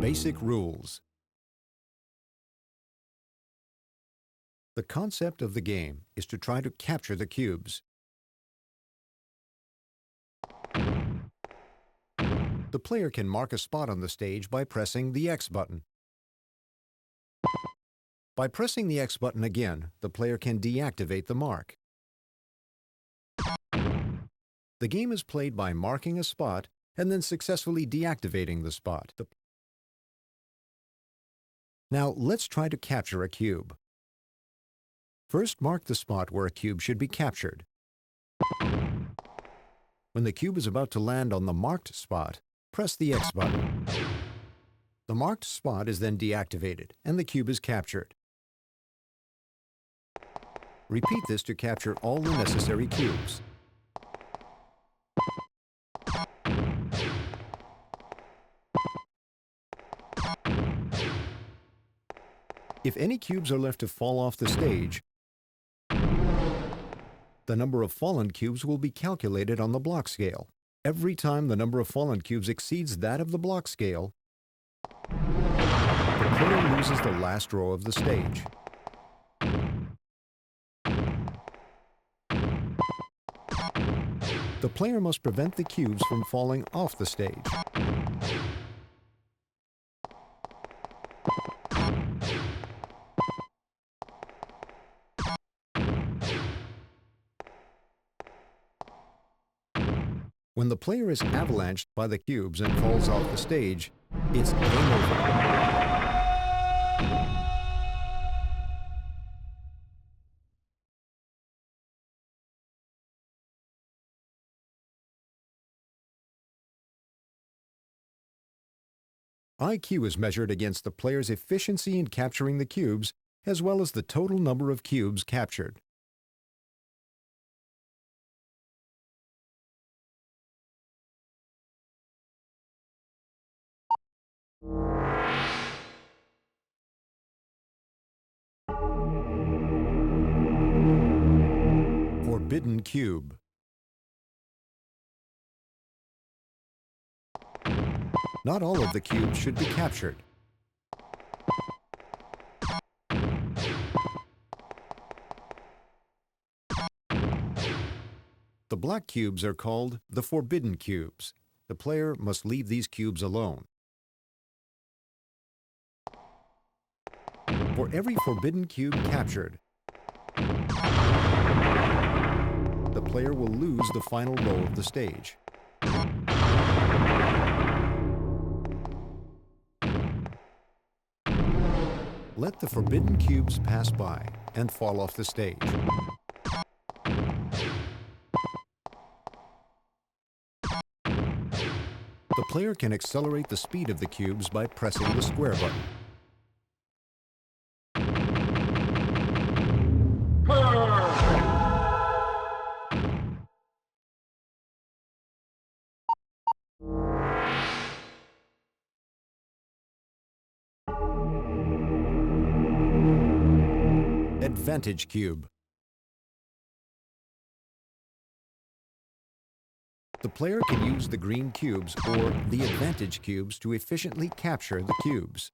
Basic rules. The concept of the game is to try to capture the cubes. The player can mark a spot on the stage by pressing the X button. By pressing the X button again, the player can deactivate the mark. The game is played by marking a spot and then successfully deactivating the spot. Now let's try to capture a cube. First, mark the spot where a cube should be captured. When the cube is about to land on the marked spot, press the X button. The marked spot is then deactivated and the cube is captured. Repeat this to capture all the necessary cubes. If any cubes are left to fall off the stage, the number of fallen cubes will be calculated on the block scale. Every time the number of fallen cubes exceeds that of the block scale, the player loses the last row of the stage. The player must prevent the cubes from falling off the stage. When the player is avalanched by the cubes and falls off the stage, it's game over. IQ is measured against the player's efficiency in capturing the cubes, as well as the total number of cubes captured. Forbidden cube. Not all of the cubes should be captured. The black cubes are called the forbidden cubes. The player must leave these cubes alone. For every forbidden cube captured, the player will lose the final row of the stage. Let the forbidden cubes pass by and fall off the stage. The player can accelerate the speed of the cubes by pressing the square button. Advantage cube. The player can use the green cubes or the advantage cubes to efficiently capture the cubes.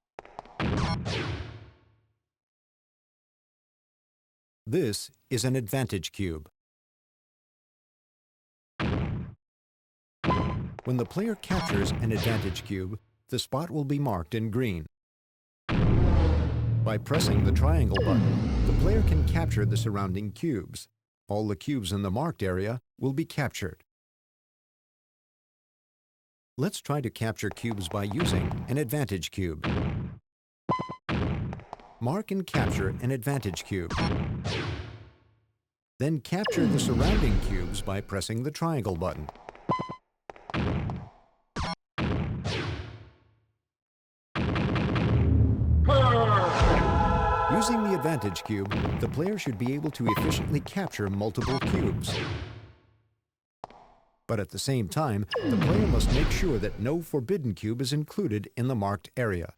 This is an advantage cube. When the player captures an advantage cube, the spot will be marked in green. By pressing the triangle button, the player can capture the surrounding cubes. All the cubes in the marked area will be captured. Let's try to capture cubes by using an advantage cube. Mark and capture an advantage cube. Then capture the surrounding cubes by pressing the triangle button. Using the advantage cube, the player should be able to efficiently capture multiple cubes. But at the same time, the player must make sure that no forbidden cube is included in the marked area.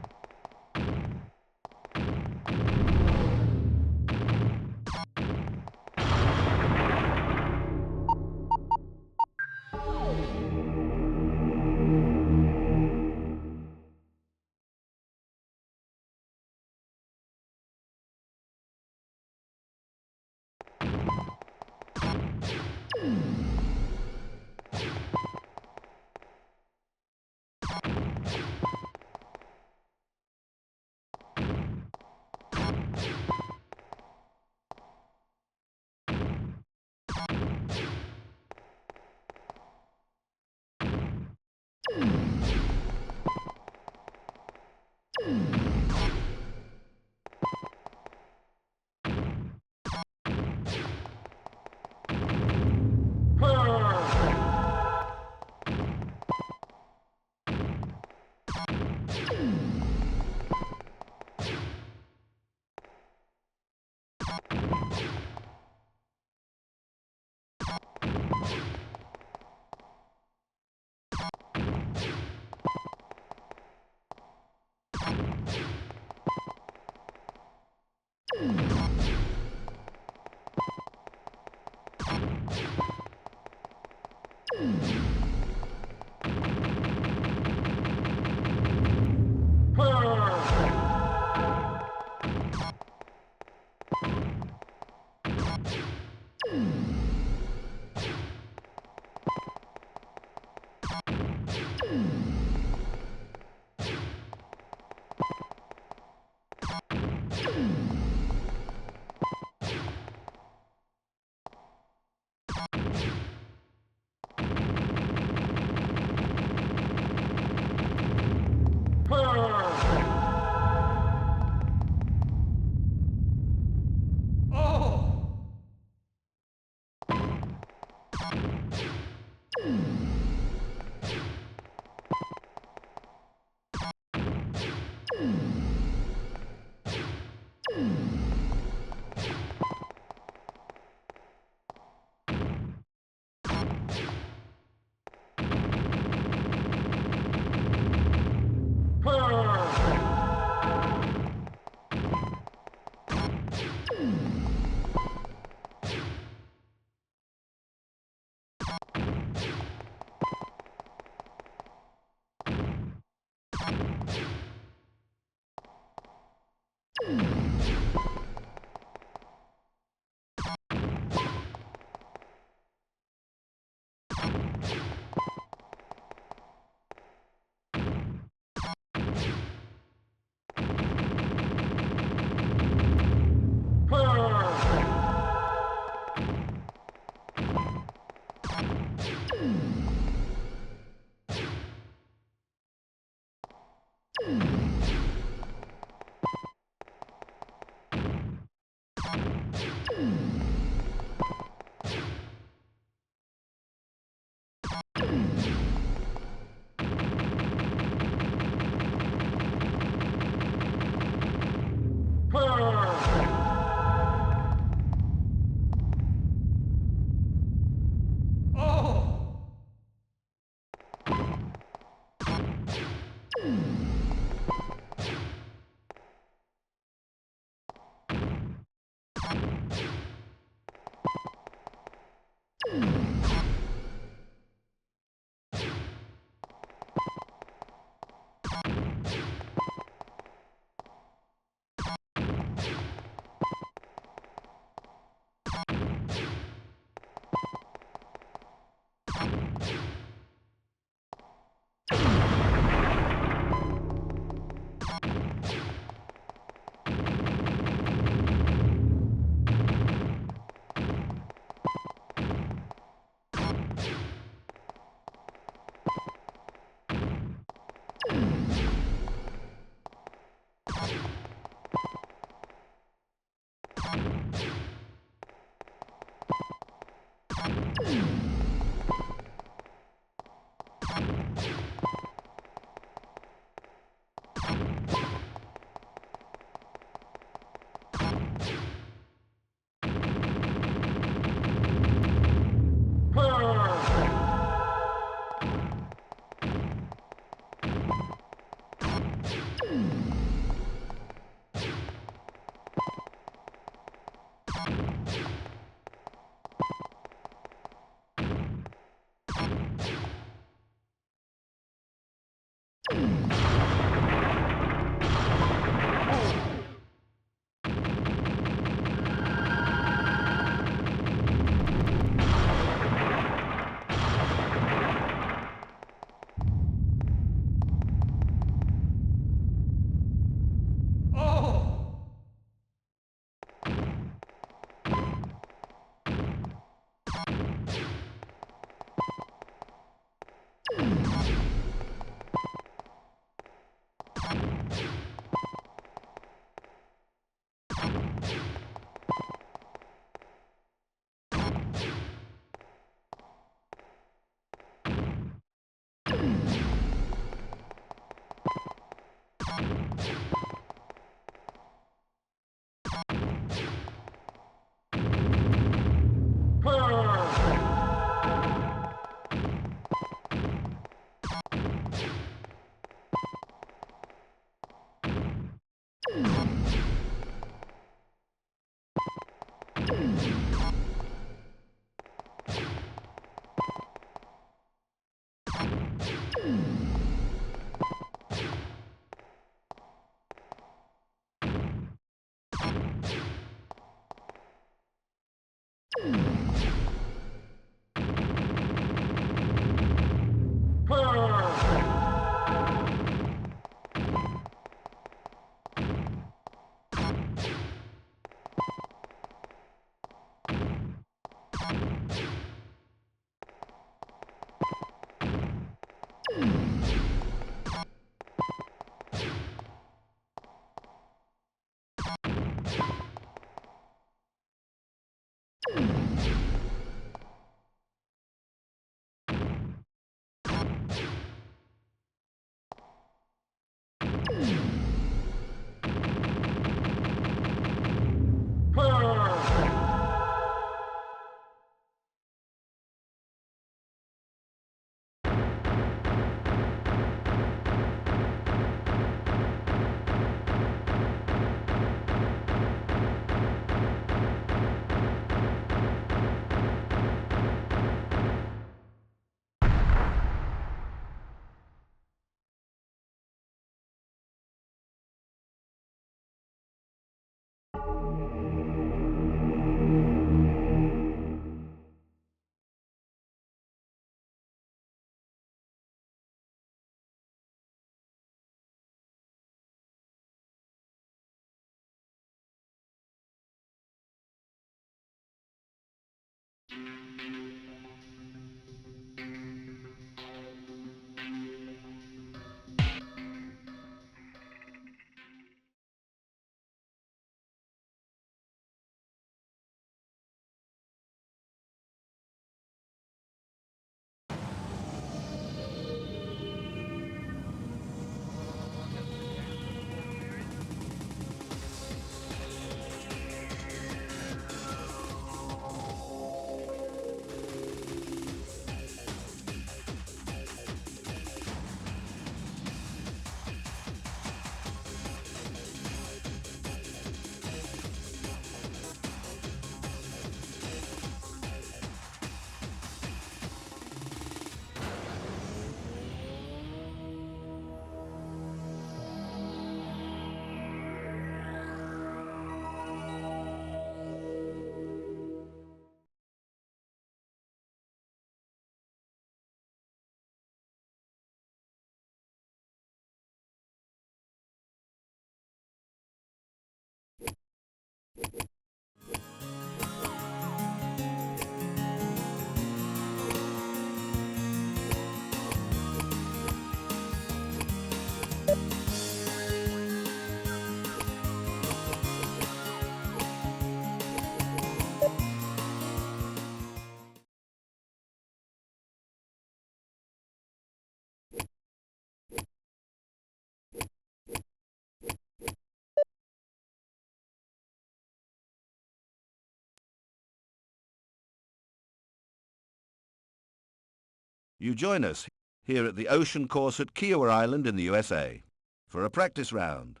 You join us here at the ocean course at Kiowa Island in the USA for a practice round.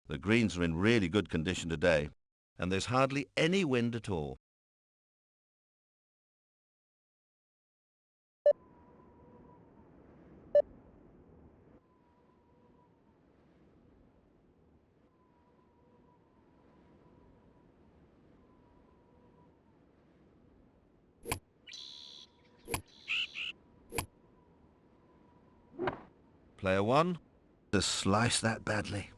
The greens are in really good condition today, and there's hardly any wind at all. Player one, to slice that badly.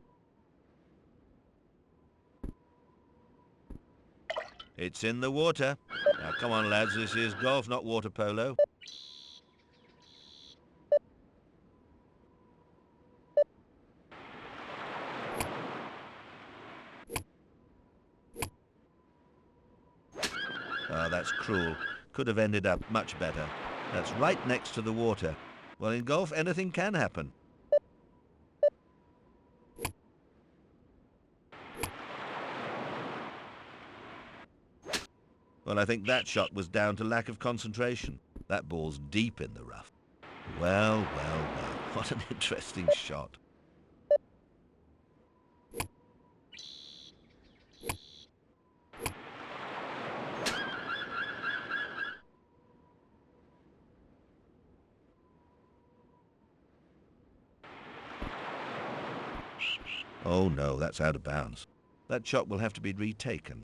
It's in the water. Now come on lads, this is golf, not water polo. Oh, that's cruel. Could have ended up much better. That's right next to the water. Well, in golf, anything can happen. Well, I think that shot was down to lack of concentration. That ball's deep in the rough. Well, well, well, what an interesting shot. Oh no, that's out of bounds. That shot will have to be retaken.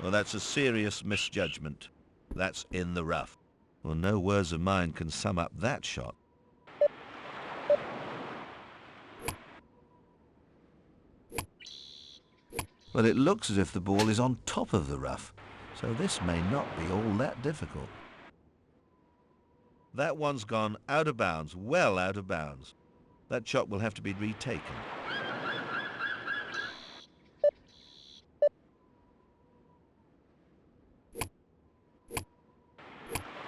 Well, that's a serious misjudgment. That's in the rough. Well, no words of mine can sum up that shot. Well, it looks as if the ball is on top of the rough, so this may not be all that difficult. That one's gone out of bounds, well out of bounds. That shot will have to be retaken.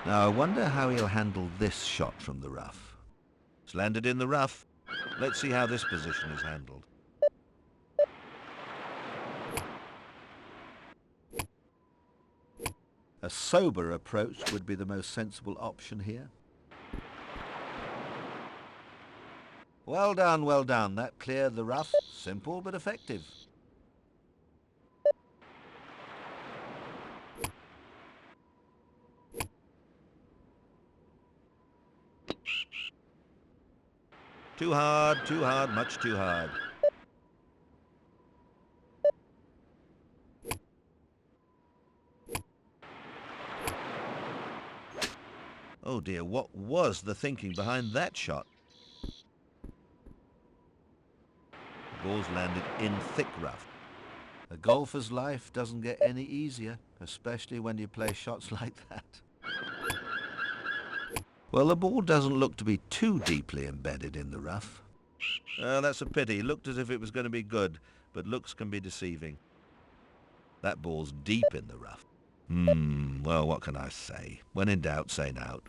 Now, I wonder how he'll handle this shot from the rough. It's landed in the rough. Let's see how this position is handled. A sober approach would be the most sensible option here. Well done, well done. That cleared the rough. Simple but effective. Too hard, much too hard. Oh dear, what was the thinking behind that shot? The ball's landed in thick rough. A golfer's life doesn't get any easier, especially when you play shots like that. Well, the ball doesn't look to be too deeply embedded in the rough. That's a pity. Looked as if it was going to be good, but looks can be deceiving. That ball's deep in the rough. Well, what can I say? When in doubt, say out.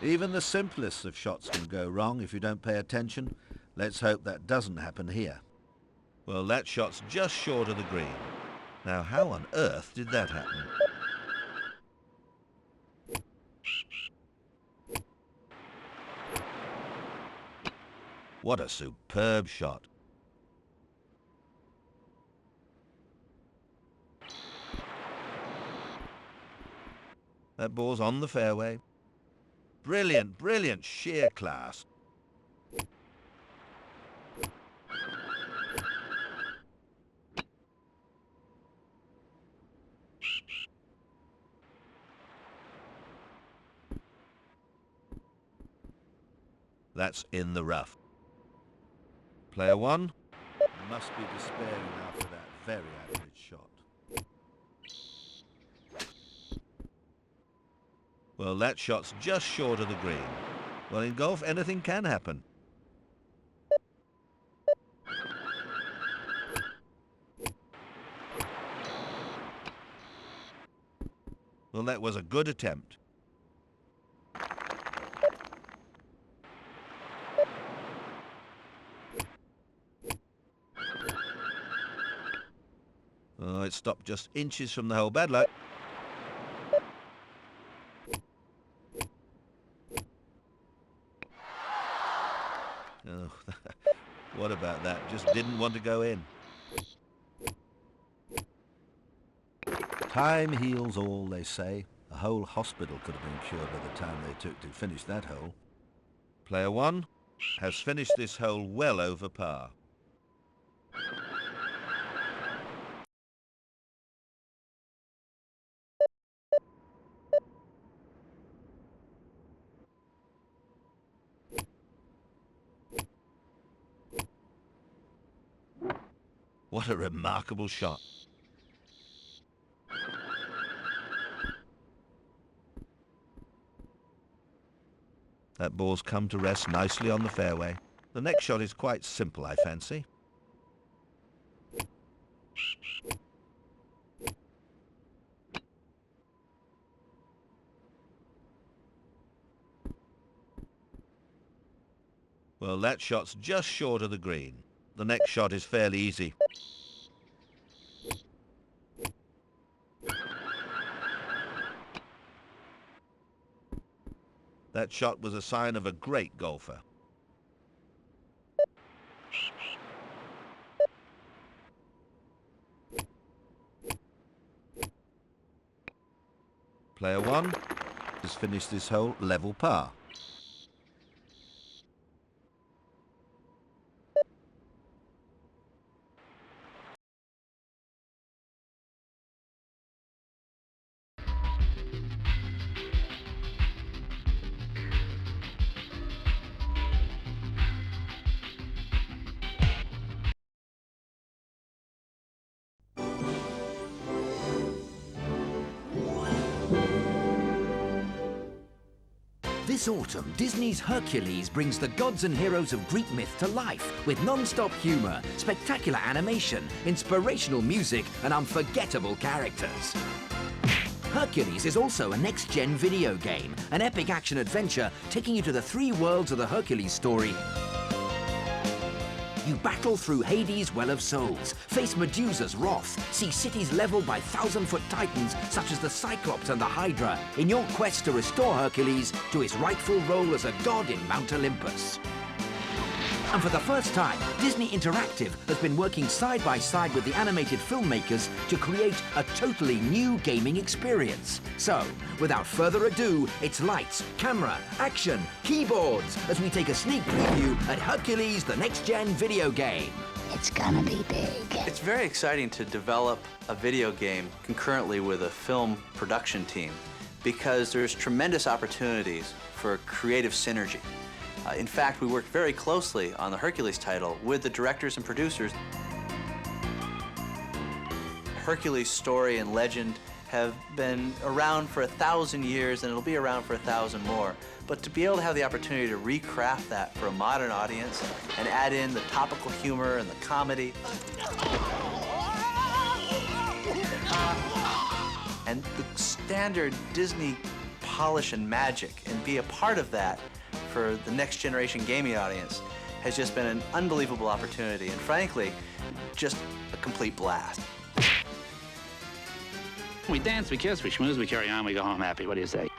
Even the simplest of shots can go wrong if you don't pay attention. Let's hope that doesn't happen here. Well, that shot's just short of the green. Now, how on earth did that happen? What a superb shot. That ball's on the fairway. Brilliant, brilliant, sheer class. That's in the rough. Player one must be despairing after that very average shot. Well, that shot's just short of the green. Well, in golf, anything can happen. Well, that was a good attempt. Oh, it stopped just inches from the hole. Bad luck. Oh, what about that? Just didn't want to go in. Time heals all, they say. A whole hospital could have been cured by the time they took to finish that hole. Player 1 has finished this hole well over par. What a remarkable shot. That ball's come to rest nicely on the fairway. The next shot is quite simple, I fancy. Well, that shot's just short of the green. The next shot is fairly easy. That shot was a sign of a great golfer. Player 1 has finished this hole level par. This autumn, Disney's Hercules brings the gods and heroes of Greek myth to life with non-stop humor, spectacular animation, inspirational music, and unforgettable characters. Hercules is also a next-gen video game, an epic action-adventure taking you to the 3 worlds of the Hercules story. You battle through Hades' Well of Souls, face Medusa's wrath, see cities leveled by 1,000-foot titans such as the Cyclops and the Hydra in your quest to restore Hercules to his rightful role as a god in Mount Olympus. And for the first time, Disney Interactive has been working side by side with the animated filmmakers to create a totally new gaming experience. So, without further ado, it's lights, camera, action, keyboards, as we take a sneak preview at Hercules, the next-gen video game. It's gonna be big. It's very exciting to develop a video game concurrently with a film production team because there's tremendous opportunities for creative synergy. In fact, we worked very closely on the Hercules title with the directors and producers. Hercules' story and legend have been around for 1,000 years, and it'll be around for 1,000 more. But to be able to have the opportunity to recraft that for a modern audience and add in the topical humor and the comedy, and the standard Disney polish and magic, and be a part of that for the next generation gaming audience has just been an unbelievable opportunity, and frankly, just a complete blast. We dance, we kiss, we schmooze, we carry on, we go home happy. What do you say?